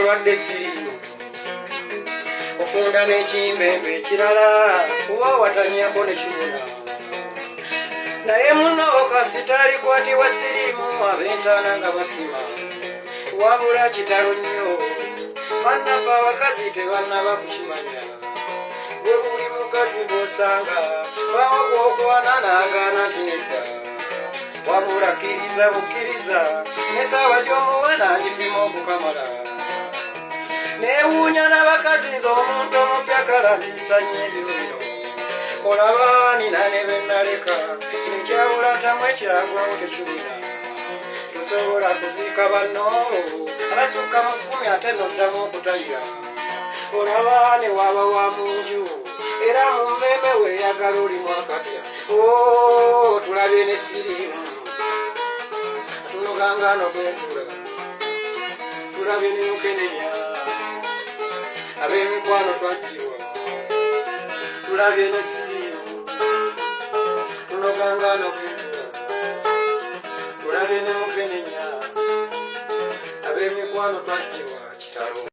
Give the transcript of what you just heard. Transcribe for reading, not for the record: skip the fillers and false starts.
mulwadde siriimu ofunda n'ekimbembe ekirala kuba watanyako ne kibuna naye muno kasitalikwatibwa siriimu ab'entaana nga basima wabula kitalo nnyo bannafe abakazi tebannaba kukimanya bwe buli mukazi bw'osanga bawagwa okwana n'agaana nti nedda wabula kkiriza bukkiriza n'essaawa gy'omuwa n'agipima okukamala neewuunya n'abakazi nze omuntu omupya kalatiisanya ebibiro olaba nina ne be nnaleka nekyabula ntamu ekyagwawo tekibuna tosobola kuziika banno abasukka mu 10 ate noddamu okutayira olaba ne waaba wa mu nju era mu mmeme weeyagala olimu akatya tulabye ne siriimu tunogangano kwentula tulabye ne mukenenya ab'emikwano twajjibwa tulabye ne siriimu tunogangano kwentula tulabye ne mukenenya ab'emikwano twajjibwa kitalo